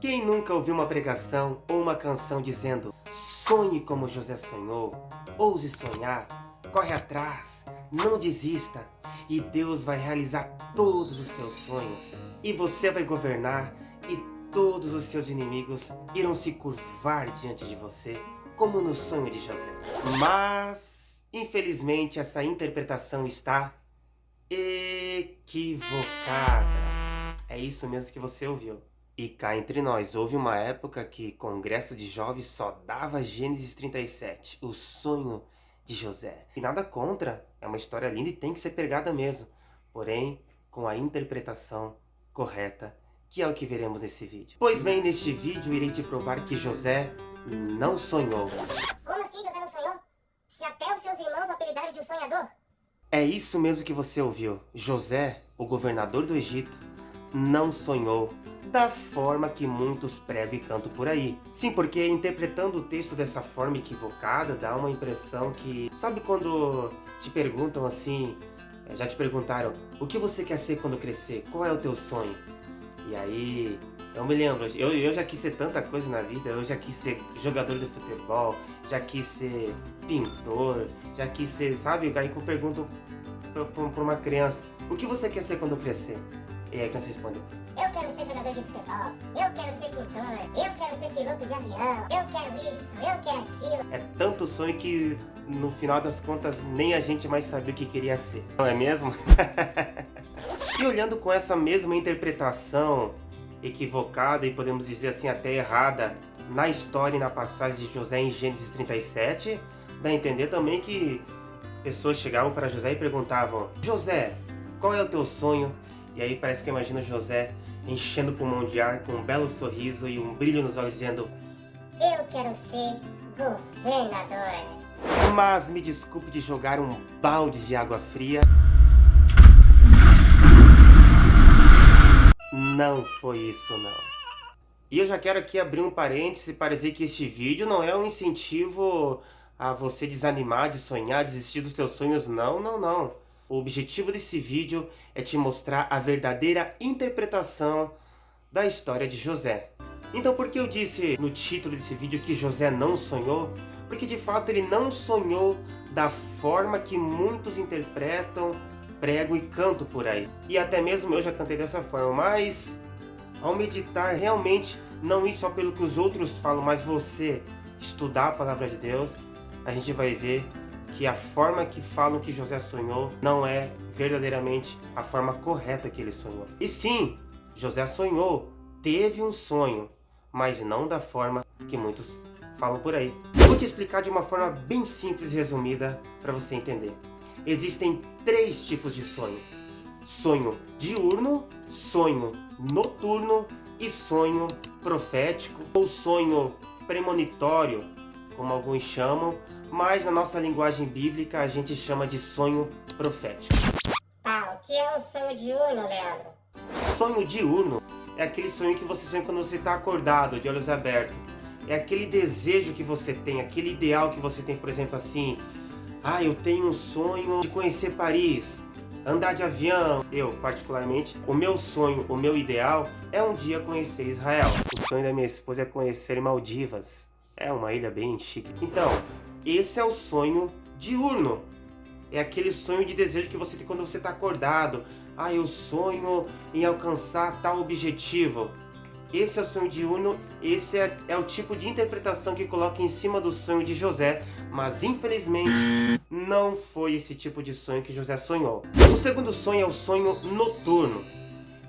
Quem nunca ouviu uma pregação ou uma canção dizendo: sonhe como José sonhou, ouse sonhar, corre atrás, não desista, e Deus vai realizar todos os teus sonhos, e você vai governar, e todos os seus inimigos irão se curvar diante de você, como no sonho de José. Mas, infelizmente, essa interpretação está equivocada. É isso mesmo que você ouviu. E cá entre nós, houve uma época que Congresso de Jovens só dava Gênesis 37, o sonho de José. E nada contra, é uma história linda e tem que ser pregada mesmo. Porém, com a interpretação correta, que é o que veremos nesse vídeo. Pois bem, neste vídeo irei te provar que José não sonhou. Como assim José não sonhou? Se até os seus irmãos o apelidaram de um sonhador? É isso mesmo que você ouviu. José, o governador do Egito, não sonhou da forma que muitos pregam e cantam por aí. Sim, porque interpretando o texto dessa forma equivocada dá uma impressão que... Sabe quando te perguntam assim, já te perguntaram, o que você quer ser quando crescer? Qual é o teu sonho? E aí, eu me lembro, eu já quis ser tanta coisa na vida, eu já quis ser jogador de futebol, já quis ser pintor, já quis ser, sabe? Aí que eu pergunto pra uma criança, o que você quer ser quando crescer? E aí a criança responde, Eu quero ser jogador de futebol, eu quero ser pintor, eu quero ser piloto de avião, eu quero isso, eu quero aquilo. é tanto sonho que no final das contas nem a gente mais sabia o que queria ser, não é mesmo? E olhando com essa mesma interpretação equivocada e podemos dizer assim até errada na história e na passagem de José em Gênesis 37, dá a entender também que pessoas chegavam para José e perguntavam, José, qual é o teu sonho? E aí parece que eu imagino José enchendo o pulmão de ar com um belo sorriso e um brilho nos olhos dizendo, Eu quero ser governador. mas me desculpe de jogar um balde de água fria. Não foi isso não. E eu já quero aqui abrir um parêntese para dizer que este vídeo não é um incentivo a você desanimar, de sonhar, desistir dos seus sonhos, não, não, não. O objetivo desse vídeo é te mostrar a verdadeira interpretação da história de José. Então por que eu disse no título desse vídeo que José não sonhou? Porque de fato ele não sonhou da forma que muitos interpretam, pregam e cantam por aí. E até mesmo eu já cantei dessa forma, mas ao meditar realmente, não ir só pelo que os outros falam, mas você estudar a palavra de Deus, a gente vai ver que a forma que falam que José sonhou não é verdadeiramente a forma correta que ele sonhou. E sim, José sonhou, teve um sonho, mas não da forma que muitos falam por aí. Eu vou te explicar de uma forma bem simples e resumida para você entender. Existem 3 tipos de sonho. Sonho diurno, sonho noturno e sonho profético ou sonho premonitório, como alguns chamam, mas na nossa linguagem bíblica a gente chama de sonho profético. Tá, o que é um sonho diurno, Leandro? Sonho diurno é aquele sonho que você sonha quando você está acordado, de olhos abertos. É aquele desejo que você tem, aquele ideal que você tem, por exemplo, assim, eu tenho um sonho de conhecer Paris, andar de avião. Eu, particularmente, o meu sonho, o meu ideal é um dia conhecer Israel. O sonho da minha esposa é conhecer Maldivas. É uma ilha bem chique. Então, esse é o sonho diurno. É aquele sonho de desejo que você tem quando você está acordado. Eu sonho em alcançar tal objetivo. Esse é o sonho diurno, esse é o tipo de interpretação que coloca em cima do sonho de José, mas infelizmente não foi esse tipo de sonho que José sonhou. O segundo sonho é o sonho noturno.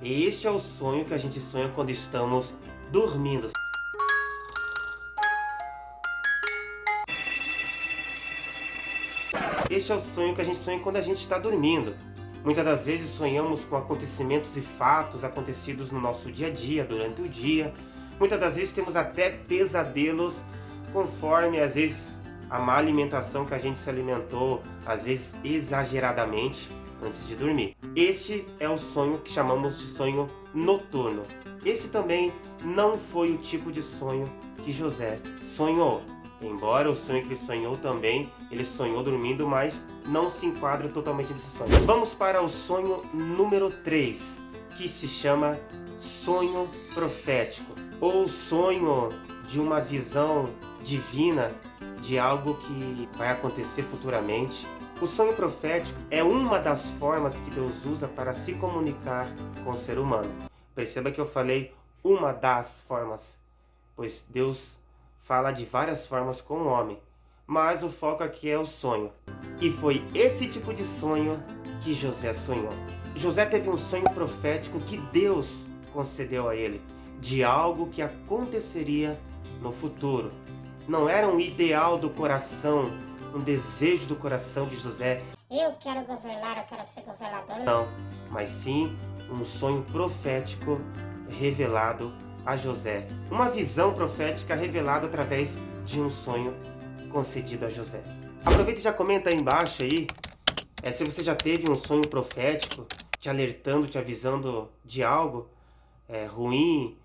Este é o sonho que a gente sonha quando estamos dormindo. Este é o sonho que a gente sonha quando a gente está dormindo. Muitas das vezes sonhamos com acontecimentos e fatos acontecidos no nosso dia a dia, durante o dia. Muitas das vezes temos até pesadelos conforme, às vezes, a má alimentação que a gente se alimentou, às vezes exageradamente, antes de dormir. Este é o sonho que chamamos de sonho noturno. Esse também não foi o tipo de sonho que José sonhou. Embora o sonho que ele sonhou também, ele sonhou dormindo, mas não se enquadra totalmente nesse sonho. Vamos para o sonho número 3, que se chama sonho profético. ou o sonho de uma visão divina de algo que vai acontecer futuramente. O sonho profético é uma das formas que Deus usa para se comunicar com o ser humano. Perceba que eu falei uma das formas, pois Deus fala de várias formas com o homem, mas o foco aqui é o sonho. E foi esse tipo de sonho que José sonhou. José teve um sonho profético que Deus concedeu a ele, de algo que aconteceria no futuro. Não era um ideal do coração, um desejo do coração de José. Eu quero governar, eu quero ser governador. Não, mas sim um sonho profético revelado a José. Uma visão profética revelada através de um sonho concedido a José. Aproveita e já comenta aí embaixo aí, se você já teve um sonho profético, te alertando, te avisando de algo ruim,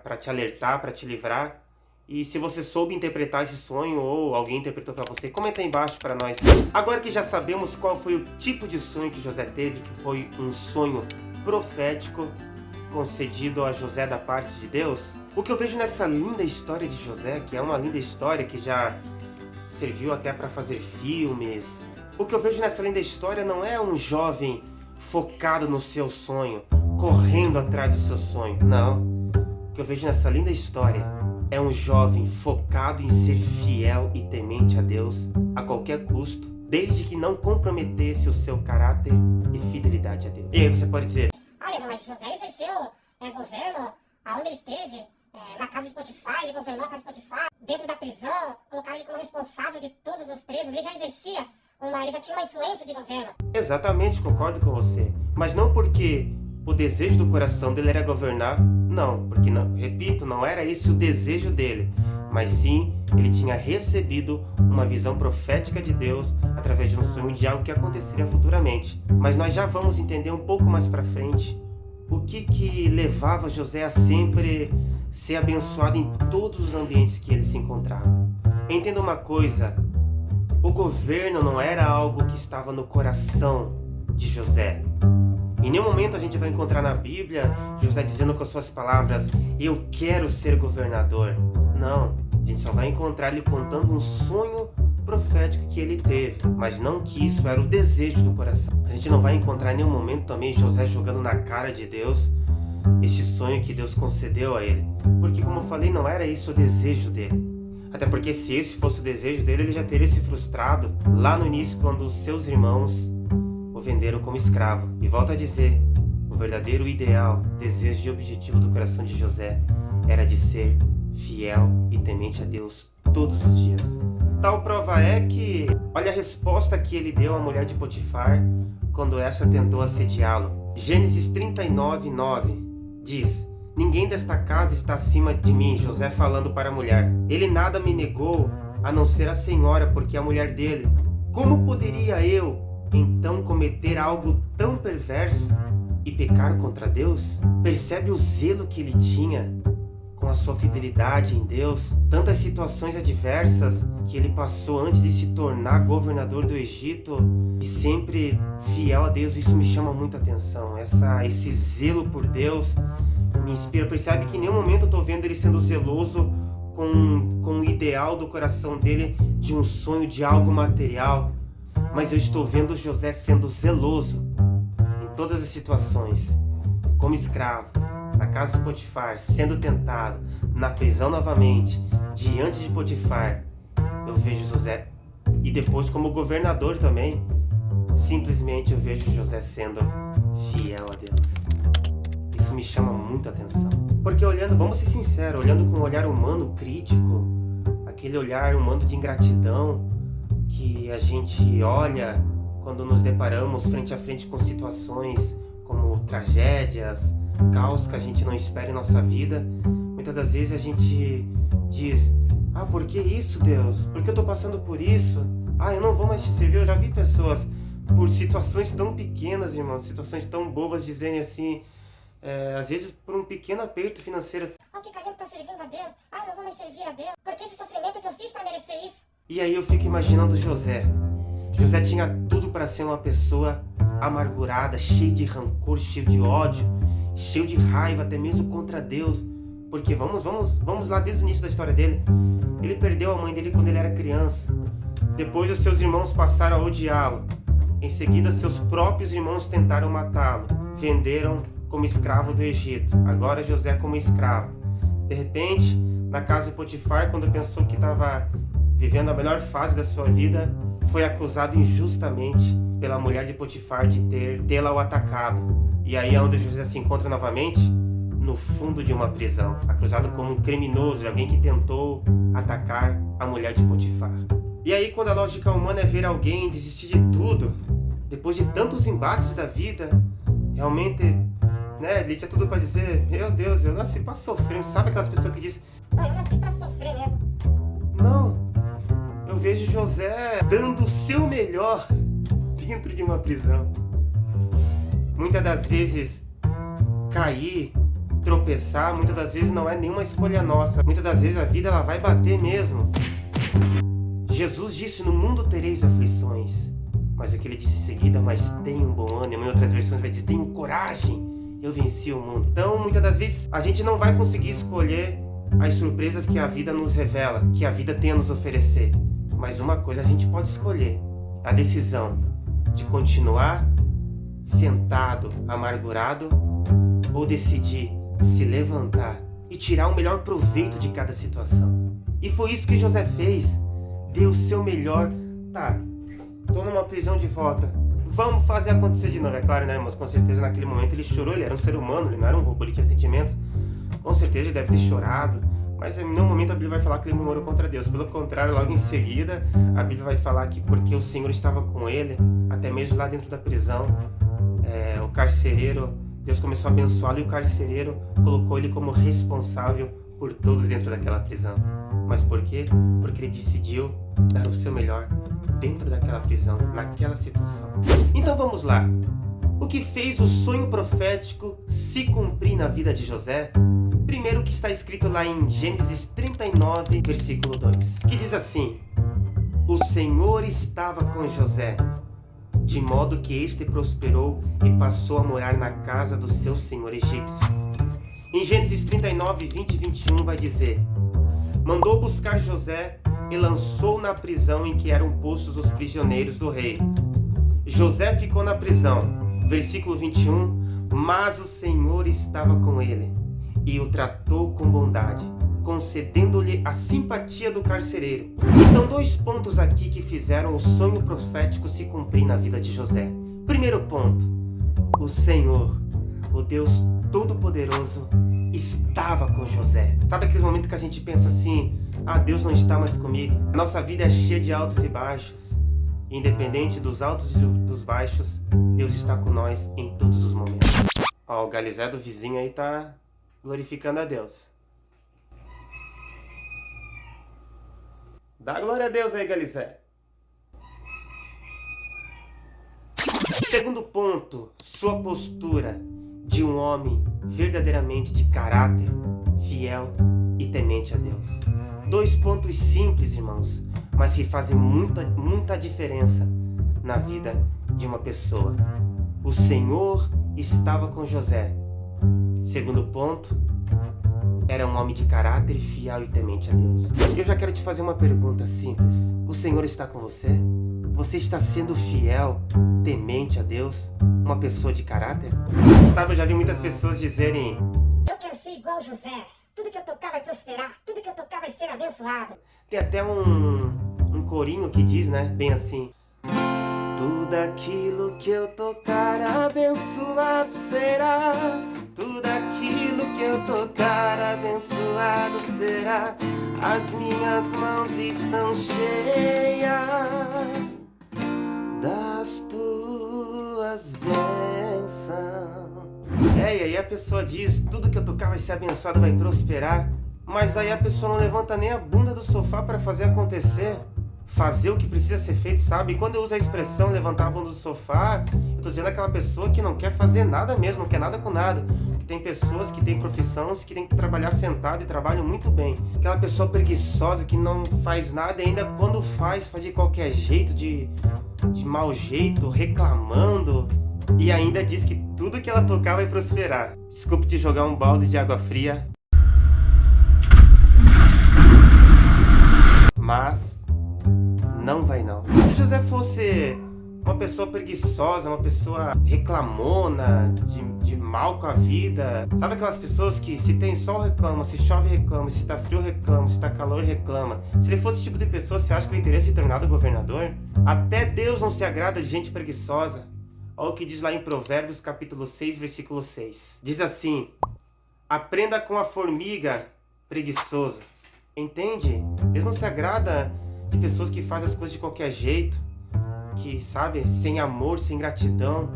para te alertar, para te livrar. E se você soube interpretar esse sonho ou alguém interpretou para você, comenta aí embaixo para nós. Agora que já sabemos qual foi o tipo de sonho que José teve, que foi um sonho profético concedido a José da parte de Deus, o que eu vejo nessa linda história de José, que é uma linda história que já serviu até para fazer filmes, o que eu vejo nessa linda história não é um jovem focado no seu sonho, correndo atrás do seu sonho, não. O que eu vejo nessa linda história é um jovem focado em ser fiel e temente a Deus a qualquer custo, desde que não comprometesse o seu caráter e fidelidade a Deus. E aí você pode dizer: Olha, mas José exerceu governo aonde ele esteve, na casa de Potifar, ele governou a casa de Potifar, dentro da prisão, colocaram ele como responsável de todos os presos, ele já exercia, ele já tinha uma influência de governo. Exatamente, concordo com você. Mas não porque o desejo do coração dele era governar, não, porque, não, repito, não era esse o desejo dele, mas sim, ele tinha recebido uma visão profética de Deus através de um sonho de algo que aconteceria futuramente. Mas nós já vamos entender um pouco mais para frente o que levava José a sempre ser abençoado em todos os ambientes que ele se encontrava. Entenda uma coisa, o governo não era algo que estava no coração de José. Em nenhum momento a gente vai encontrar na Bíblia José dizendo com as suas palavras: eu quero ser governador. Não, a gente só vai encontrar ele contando um sonho profético que ele teve, mas não que isso era o desejo do coração. A gente não vai encontrar em nenhum momento também José jogando na cara de Deus este sonho que Deus concedeu a ele, porque, como eu falei, não era isso o desejo dele. Até porque, se esse fosse o desejo dele, ele já teria se frustrado lá no início, quando os seus irmãos o venderam como escravo. E volto a dizer, o verdadeiro ideal, desejo e objetivo do coração de José era de ser fiel e temente a Deus todos os dias. Tal prova é que, olha a resposta que ele deu à mulher de Potifar quando essa tentou assediá-lo. Gênesis 39:9 diz: ninguém desta casa está acima de mim, José falando para a mulher. Ele nada me negou, a não ser a senhora, porque é a mulher dele. Como poderia eu, então, cometer algo tão perverso e pecar contra Deus? Percebe o zelo que ele tinha com a sua fidelidade em Deus? Tantas situações adversas que ele passou antes de se tornar governador do Egito, e sempre fiel a Deus. Isso me chama muita atenção. Esse zelo por Deus me inspira. Percebe que em nenhum momento eu estou vendo ele sendo zeloso com o ideal do coração dele, de um sonho, de algo material, mas eu estou vendo José sendo zeloso em todas as situações, como escravo, na casa de Potifar, sendo tentado, na prisão novamente, diante de Potifar. Eu vejo José, e depois como governador também, simplesmente eu vejo José sendo fiel a Deus. Isso me chama muita atenção, porque olhando, vamos ser sinceros, olhando com um olhar humano crítico, aquele olhar humano de ingratidão que a gente olha quando nos deparamos frente a frente com situações como tragédias, caos que a gente não espera em nossa vida. Muitas das vezes a gente diz: por que isso, Deus? Por que eu estou passando por isso? Eu não vou mais te servir. Eu já vi pessoas, por situações tão pequenas, irmãos, situações tão bobas, dizerem assim, às vezes por um pequeno aperto financeiro: O que adianta estar servindo a Deus? Eu não vou mais servir a Deus. Por que esse sofrimento que eu fiz para merecer isso? E aí eu fico imaginando José. José tinha tudo para ser uma pessoa amargurada, cheio de rancor, cheio de ódio, cheio de raiva, até mesmo contra Deus. Porque vamos lá desde o início da história dele. Ele perdeu a mãe dele quando ele era criança. Depois os seus irmãos passaram a odiá-lo. Em seguida, seus próprios irmãos tentaram matá-lo. Venderam como escravo do Egito. Agora José como escravo. De repente, na casa de Potifar, quando pensou que estava vivendo a melhor fase da sua vida, foi acusado injustamente pela mulher de Potifar de tê-la o atacado. E aí é onde José se encontra novamente, no fundo de uma prisão, acusado como um criminoso, alguém que tentou atacar a mulher de Potifar. E aí, quando a lógica humana é ver alguém desistir de tudo, depois de tantos embates da vida, realmente, né, ele tinha tudo para dizer: meu Deus, eu nasci para sofrer. Sabe aquelas pessoas que dizem: eu nasci para sofrer mesmo. Não, eu vejo José dando o seu melhor dentro de uma prisão. Muitas das vezes, cair, tropeçar, muitas das vezes não é nenhuma escolha nossa. Muitas das vezes a vida ela vai bater mesmo. Jesus disse: no mundo tereis aflições. Mas o que ele disse em seguida: mas tenham bom ânimo. Em outras versões vai dizer: tenham coragem, eu venci o mundo. Então, muitas das vezes, a gente não vai conseguir escolher as surpresas que a vida nos revela, que a vida tem a nos oferecer. Mas uma coisa a gente pode escolher: a decisão de continuar sentado, amargurado, ou decidir se levantar e tirar o melhor proveito de cada situação. E foi isso que José fez. Deu o seu melhor. Tá, tô numa prisão de volta, vamos fazer acontecer de novo. É claro, né, irmãos? Com certeza naquele momento ele chorou. Ele era um ser humano, ele não era um robô, ele tinha sentimentos. Com certeza ele deve ter chorado, mas em nenhum momento a Bíblia vai falar que ele murmurou contra Deus. Pelo contrário, logo em seguida a Bíblia vai falar que porque o Senhor estava com ele, até mesmo lá dentro da prisão, o carcereiro, Deus começou a abençoá-lo, e o carcereiro colocou ele como responsável por todos dentro daquela prisão. Mas por quê? Porque ele decidiu dar o seu melhor dentro daquela prisão, naquela situação. Então vamos lá. O que fez o sonho profético se cumprir na vida de José? Primeiro, o que está escrito lá em Gênesis 39, versículo 2, que diz assim: o Senhor estava com José, de modo que este prosperou e passou a morar na casa do seu senhor egípcio. Em Gênesis 39, 20 e 21 vai dizer: mandou buscar José e lançou na prisão em que eram postos os prisioneiros do rei. José ficou na prisão. Versículo 21, mas o Senhor estava com ele e o tratou com bondade, concedendo-lhe a simpatia do carcereiro. Então, 2 pontos aqui que fizeram o sonho profético se cumprir na vida de José. Primeiro ponto: o Senhor, o Deus Todo-Poderoso, estava com José. Sabe aquele momento que a gente pensa assim: ah, Deus não está mais comigo? A nossa vida é cheia de altos e baixos. Independente dos altos e dos baixos, Deus está com nós em todos os momentos. Ó, o Galizé do vizinho aí tá glorificando a Deus. Dá glória a Deus aí, Galizé. Segundo ponto, sua postura de um homem verdadeiramente de caráter, fiel e temente a Deus. 2 pontos simples, irmãos, mas que fazem muita diferença na vida de uma pessoa. O Senhor estava com José. Segundo ponto, era um homem de caráter fiel e temente a Deus. Eu já quero te fazer uma pergunta simples. O Senhor está com você? Você está sendo fiel, temente a Deus? Uma pessoa de caráter? Sabe, eu já vi muitas pessoas dizerem: eu quero ser igual José. Tudo que eu tocar vai prosperar. Tudo que eu tocar vai ser abençoado. Tem até um corinho que diz, né, bem assim: tudo aquilo que eu tocar abençoado será. Tudo aquilo que eu tocar abençoado será. As minhas mãos estão cheias das tuas bênçãos. E aí a pessoa diz: tudo que eu tocar vai ser abençoado, vai prosperar. Mas aí a pessoa não levanta nem a bunda do sofá para fazer acontecer, fazer o que precisa ser feito, sabe? E quando eu uso a expressão levantar a bunda do sofá, eu tô dizendo aquela pessoa que não quer fazer nada mesmo, não quer nada com nada. Que tem pessoas que têm profissões que tem que trabalhar sentado e trabalham muito bem. Aquela pessoa preguiçosa que não faz nada, e ainda quando faz de qualquer jeito, de mau jeito, reclamando, e ainda diz que tudo que ela tocar vai prosperar. Desculpe te jogar um balde de água fria. Mas não vai não. Se José fosse uma pessoa preguiçosa, uma pessoa reclamona, de mal com a vida, sabe aquelas pessoas que se tem sol reclama, se chove reclama, se tá frio reclama, se tá calor reclama. Se ele fosse esse tipo de pessoa, você acha que ele teria se tornado governador? Até Deus não se agrada de gente preguiçosa. Olha o que diz lá em Provérbios capítulo 6, versículo 6. Diz assim: aprenda com a formiga preguiçosa. Entende? Deus não se agrada de pessoas que fazem as coisas de qualquer jeito, que, sabe, sem amor, sem gratidão.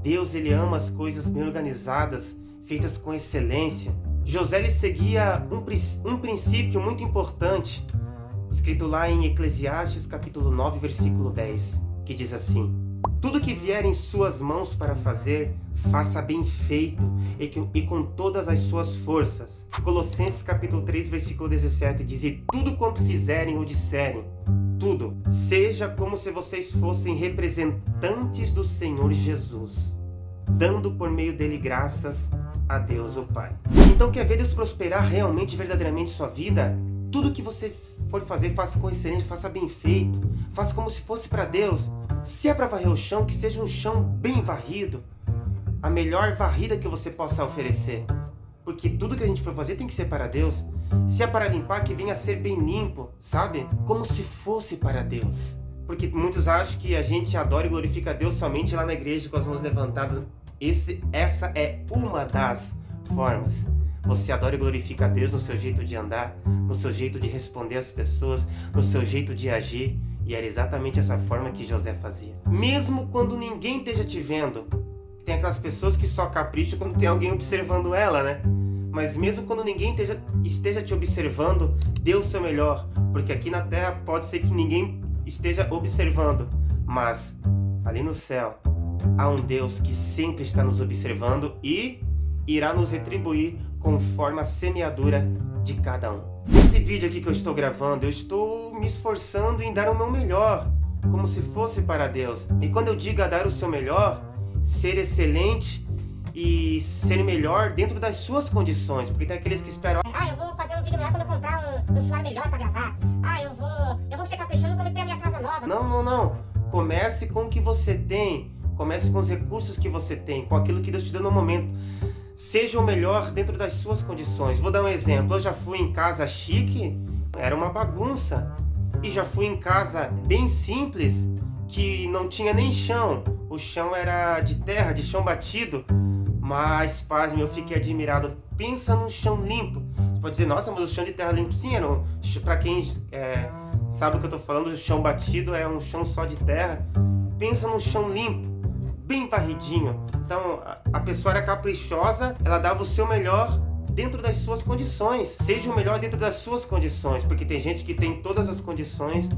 Deus, ele ama as coisas bem organizadas, feitas com excelência. José, ele seguia um princípio muito importante, escrito lá em Eclesiastes capítulo 9, versículo 10, que diz assim: tudo que vier em suas mãos para fazer, faça bem feito e com todas as suas forças. Colossenses capítulo 3, versículo 17 diz: e tudo quanto fizerem ou disserem, tudo, seja como se vocês fossem representantes do Senhor Jesus, dando por meio dele graças a Deus o Pai. Então, quer ver Deus prosperar realmente, verdadeiramente sua vida? Tudo que você for fazer, faça com excelência, faça bem feito, faça como se fosse para Deus. Se é para varrer o chão, que seja um chão bem varrido, a melhor varrida que você possa oferecer, porque tudo que a gente for fazer tem que ser para Deus. Se é para limpar, que venha a ser bem limpo, sabe? Como se fosse para Deus. Porque muitos acham que a gente adora e glorifica a Deus somente lá na igreja com as mãos levantadas. Essa é uma das formas. Você adora e glorifica a Deus no seu jeito de andar, no seu jeito de responder às pessoas, no seu jeito de agir. E era exatamente essa forma que José fazia. Mesmo quando ninguém esteja te vendo. Tem aquelas pessoas que só capricham quando tem alguém observando ela, né? Mas mesmo quando ninguém esteja te observando, dê o seu melhor. Porque aqui na terra pode ser que ninguém esteja observando. Mas ali no céu há um Deus que sempre está nos observando e irá nos retribuir conforme a semeadura de cada um. Nesse vídeo aqui que eu estou gravando, eu estou me esforçando em dar o meu melhor, como se fosse para Deus. E quando eu digo a dar o seu melhor, ser excelente e ser melhor dentro das suas condições, porque tem aqueles que esperam: eu vou fazer um vídeo melhor quando eu comprar um celular melhor para gravar. Eu vou ser caprichoso quando eu ter a minha casa nova. Não. Comece com o que você tem. Comece com os recursos que você tem, com aquilo que Deus te deu no momento. Seja o melhor dentro das suas condições. Vou dar um exemplo. Eu já fui em casa chique, era uma bagunça. E já fui em casa bem simples, que não tinha nem chão. O chão era de terra, de chão batido. Mas, pasme, eu fiquei admirado. Pensa num chão limpo. Você pode dizer: nossa, mas o chão de terra limpo, sim, era para quem sabe o que eu tô falando, o chão batido é um chão só de terra. Pensa num chão limpo, bem varridinho. Então, a pessoa era caprichosa, ela dava o seu melhor dentro das suas condições. Seja o melhor dentro das suas condições, porque tem gente que tem todas as condições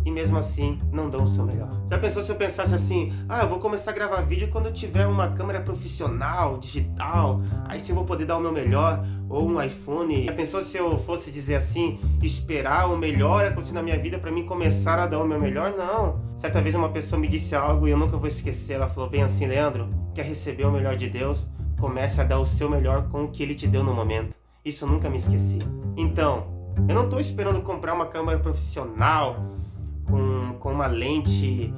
e mesmo assim não dão o seu melhor. Já pensou se eu pensasse assim: eu vou começar a gravar vídeo quando eu tiver uma câmera profissional, digital, aí sim eu vou poder dar o meu melhor, ou um iPhone. Já pensou se eu fosse dizer assim, esperar o melhor acontecer na minha vida para mim começar a dar o meu melhor? Não. Certa vez uma pessoa me disse algo e eu nunca vou esquecer. Ela falou bem assim: Leandro, quer receber o melhor de Deus? Comece a dar o seu melhor com o que Ele te deu no momento. Isso eu nunca me esqueci. Então, eu não estou esperando comprar uma câmera profissional com uma lente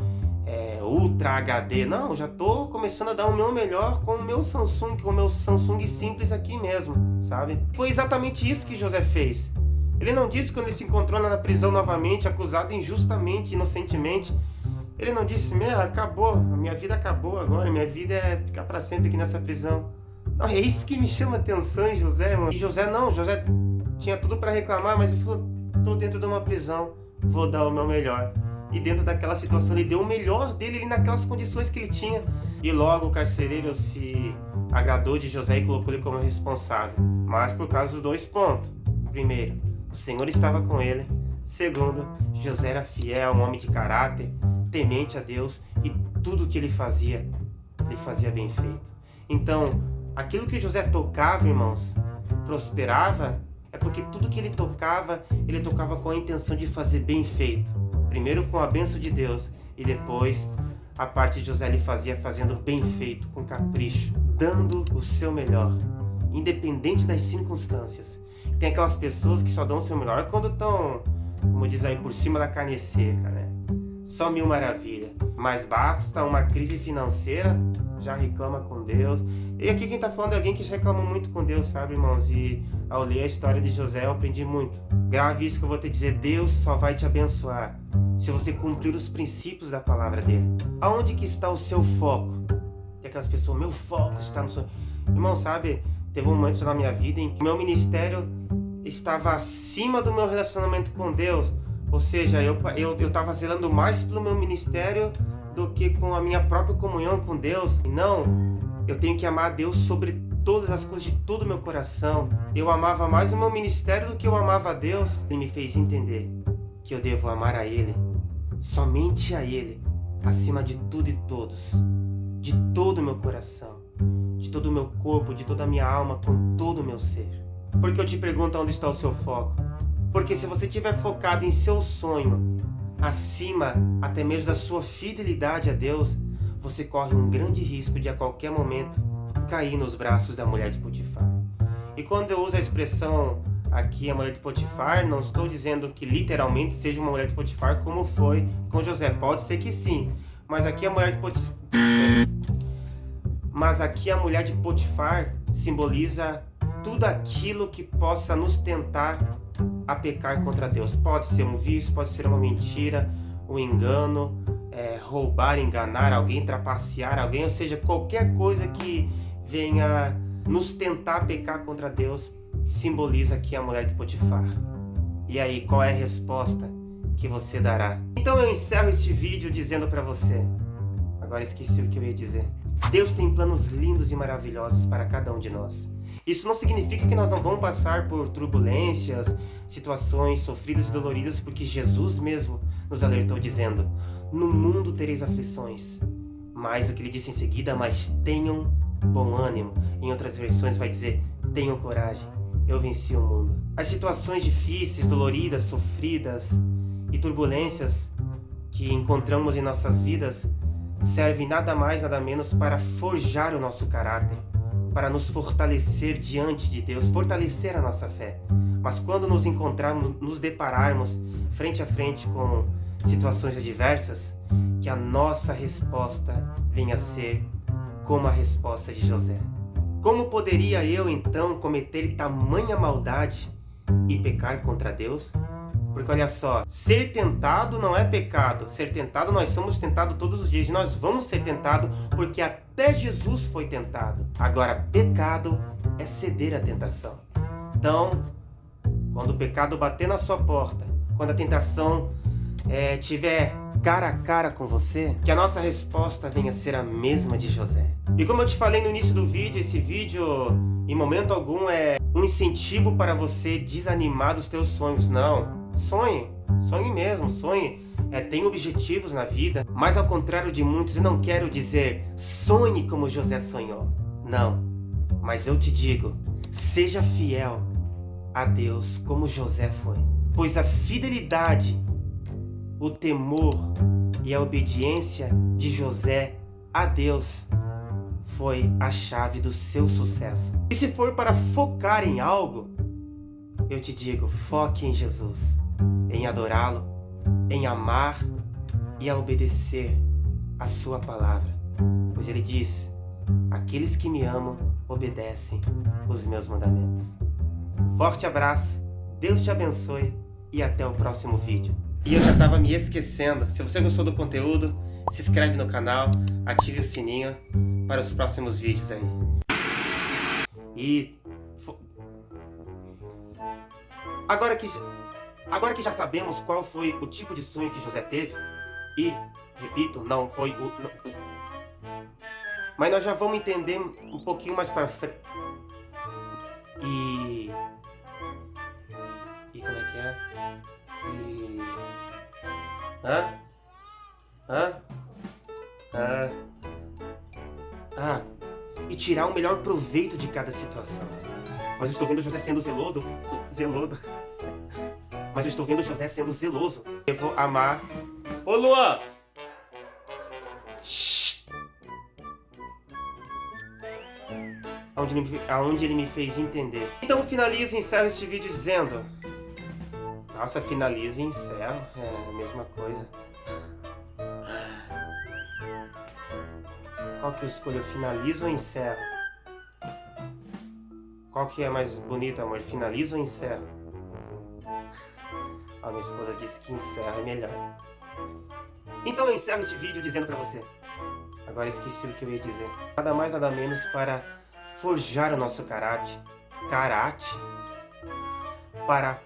Ultra HD. Não, eu já estou começando a dar o meu melhor com o meu Samsung simples aqui mesmo, sabe? Foi exatamente isso que José fez. Ele não disse quando ele se encontrou lá na prisão novamente, acusado injustamente, inocentemente. Ele não disse: acabou, a minha vida acabou agora, minha vida é ficar para sempre aqui nessa prisão. Não, é isso que me chama atenção em José, mano. E José tinha tudo para reclamar, mas ele falou: tô dentro de uma prisão, vou dar o meu melhor. E dentro daquela situação ele deu o melhor dele naquelas condições que ele tinha. E logo o carcereiro se agradou de José e colocou ele como responsável. Mas por causa dos 2 pontos. Primeiro, o Senhor estava com ele. Segundo, José era fiel, um homem de caráter, temente a Deus, e tudo que ele fazia bem feito. Então, aquilo que José tocava, irmãos, prosperava, é porque tudo que ele tocava com a intenção de fazer bem feito. Primeiro com a bênção de Deus, e depois a parte de José ele fazia fazendo bem feito, com capricho, dando o seu melhor, independente das circunstâncias. Tem aquelas pessoas que só dão o seu melhor quando estão como diz aí, por cima da carne seca, né? Só mil maravilhas. Mas basta uma crise financeira, já reclama com Deus. E aqui quem tá falando é alguém que já reclamou muito com Deus, sabe, irmãos? E ao ler a história de José eu aprendi muito. Grave isso que eu vou te dizer, Deus só vai te abençoar se você cumprir os princípios da palavra dele. Aonde que está o seu foco? Tem aquelas pessoas, meu foco está no seu... Irmão, sabe, teve um momento na minha vida em que o meu ministério estava acima do meu relacionamento com Deus. Ou seja, eu estava zelando mais pelo meu ministério do que com a minha própria comunhão com Deus. E não, eu tenho que amar a Deus sobre todas as coisas de todo o meu coração. Eu amava mais o meu ministério do que eu amava a Deus. Ele me fez entender que eu devo amar a Ele, somente a Ele, acima de tudo e todos, de todo o meu coração, de todo o meu corpo, de toda a minha alma, com todo o meu ser. Porque eu te pergunto onde está o seu foco? Porque se você estiver focado em seu sonho, acima até mesmo da sua fidelidade a Deus, você corre um grande risco de a qualquer momento cair nos braços da mulher de Potifar. E quando eu uso a expressão aqui, a mulher de Potifar, não estou dizendo que literalmente seja uma mulher de Potifar como foi com José. Pode ser que sim, mas aqui a mulher de Potifar... Mas aqui a mulher de Potifar simboliza tudo aquilo que possa nos tentar a pecar contra Deus. Pode ser um vício, pode ser uma mentira, um engano, roubar, enganar alguém, trapacear alguém, ou seja, qualquer coisa que venha nos tentar pecar contra Deus, simboliza aqui a mulher de Potifar. E aí, qual é a resposta que você dará? Então eu encerro este vídeo dizendo para você, agora esqueci o que eu ia dizer. Deus tem planos lindos e maravilhosos para cada um de nós. Isso não significa que nós não vamos passar por turbulências, situações sofridas e doloridas, porque Jesus mesmo nos alertou dizendo, no mundo tereis aflições. Mas o que ele disse em seguida, mas tenham bom ânimo. Em outras versões vai dizer, tenham coragem, eu venci o mundo. As situações difíceis, doloridas, sofridas e turbulências que encontramos em nossas vidas servem nada mais, nada menos para forjar o nosso caráter, para nos fortalecer diante de Deus, fortalecer a nossa fé. Mas quando nos encontrarmos, nos depararmos frente a frente com situações adversas, que a nossa resposta venha a ser como a resposta de José. Como poderia eu então cometer tamanha maldade e pecar contra Deus? Porque olha só, ser tentado não é pecado. Ser tentado, nós somos tentados todos os dias. E nós vamos ser tentados porque até Jesus foi tentado. Agora, pecado é ceder à tentação. Então, quando o pecado bater na sua porta, quando a tentação tiver cara a cara com você, que a nossa resposta venha a ser a mesma de José. E como eu te falei no início do vídeo, esse vídeo em momento algum é um incentivo para você desanimar dos teus sonhos. Não. Sonhe mesmo, sonhe. Tenha objetivos na vida, mas ao contrário de muitos, eu não quero dizer sonhe como José sonhou. Não, mas eu te digo, seja fiel a Deus como José foi. Pois a fidelidade, o temor e a obediência de José a Deus foi a chave do seu sucesso. E se for para focar em algo, eu te digo, foque em Jesus, em adorá-lo, em amar e a obedecer a sua palavra. Pois ele diz, aqueles que me amam obedecem os meus mandamentos. Forte abraço, Deus te abençoe e até o próximo vídeo. E eu já estava me esquecendo, se você gostou do conteúdo, se inscreve no canal, ative o sininho para os próximos vídeos aí. E agora que já sabemos qual foi o tipo de sonho que José teve, e, repito, não foi o... Não, mas nós já vamos entender um pouquinho mais para frente. E como é que é? E tirar o melhor proveito de cada situação. Mas eu estou vendo José sendo zeloso. Mas eu estou vendo José sendo zeloso. Eu vou amar... Ô, Luan! Shhh! Aonde ele me fez entender. Então finalizo e encerro este vídeo dizendo... Faça, finalizo e encerro. É a mesma coisa. Qual que eu escolho? Eu finalizo ou encerro? Qual que é mais bonito, amor? Finalizo ou encerro? A minha esposa disse que encerra é melhor. Então eu encerro este vídeo dizendo pra você. Agora esqueci o que eu ia dizer. Nada mais, nada menos para forjar o nosso caráter. Para